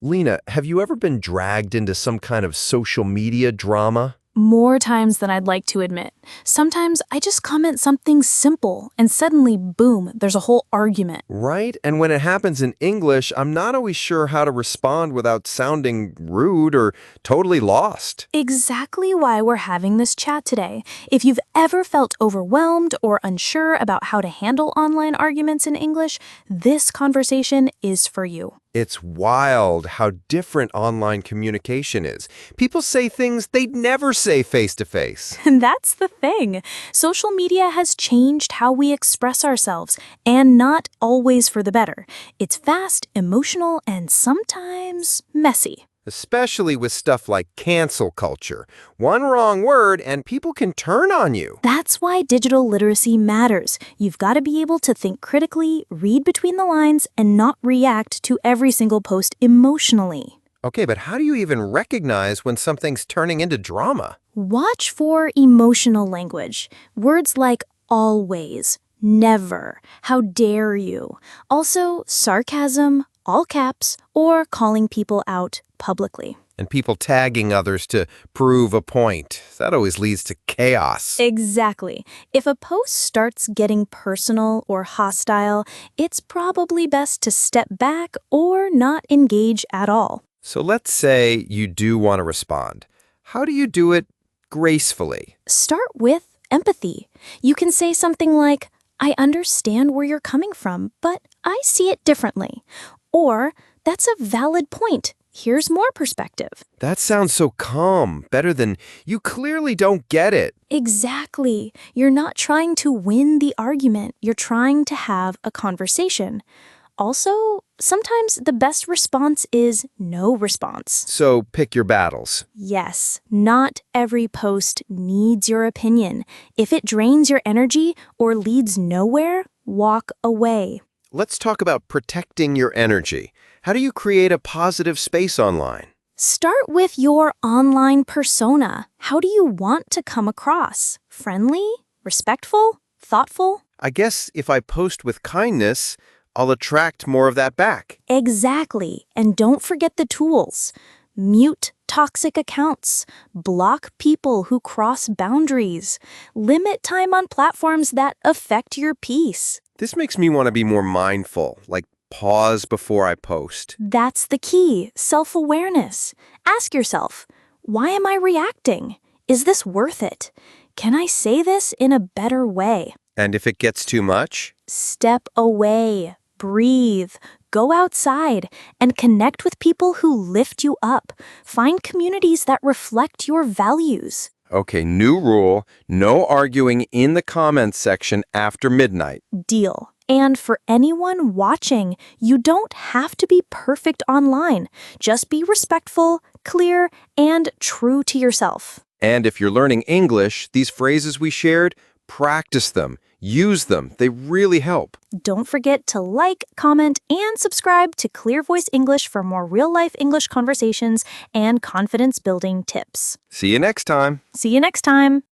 Lena, have you ever been dragged into some kind of social media drama? More times than I'd like to admit. Sometimes I just comment something simple and suddenly, boom, there's a whole argument. Right? And when it happens in English, I'm not always sure how to respond without sounding rude or totally lost. Exactly why we're having this chat today. If you've ever felt overwhelmed or unsure about how to handle online arguments in English, this conversation is for you. It's wild how different online communication is. People say things they'd never say face to face. And that's the thing. Social media has changed how we express ourselves, and not always for the better. It's fast, emotional, and sometimes messy. Especially with stuff like cancel culture. One wrong word and people can turn on you. That's why digital literacy matters. You've got to be able to think critically, read between the lines, and not react to every single post emotionally. Okay, but how do you even recognize when something's turning into drama? Watch for emotional language. Words like always, never, how dare you. Also, sarcasm, all caps, or calling people out publicly. And people tagging others to prove a point. That always leads to chaos. Exactly. If a post starts getting personal or hostile, it's probably best to step back or not engage at all. So let's say you do want to respond. How do you do it gracefully? Start with empathy. You can say something like, I understand where you're coming from, but I see it differently. Or, that's a valid point. Here's more perspective. That sounds so calm, better than, you clearly don't get it. Exactly. You're not trying to win the argument. You're trying to have a conversation. Also, sometimes the best response is no response. So pick your battles. Yes, not every post needs your opinion. If it drains your energy or leads nowhere, walk away. Let's talk about protecting your energy. How do you create a positive space online? Start with your online persona. How do you want to come across? Friendly? Respectful? Thoughtful? I guess if I post with kindness, I'll attract more of that back. Exactly. And don't forget the tools. Mute toxic accounts. Block people who cross boundaries. Limit time on platforms that affect your peace. This makes me want to be more mindful, like pause before I post. That's the key, self-awareness. Ask yourself, why am I reacting? Is this worth it? Can I say this in a better way? And if it gets too much? Step away, breathe, go outside, and connect with people who lift you up. Find communities that reflect your values. Okay, new rule, no arguing in the comments section after midnight. Deal. And for anyone watching, you don't have to be perfect online. Just be respectful, clear, and true to yourself. And if you're learning English, these phrases we shared, practice them, use them. They really help. Don't forget to like, comment, and subscribe to Clear Voice English for more real-life English conversations and confidence-building tips. See you next time. See you next time.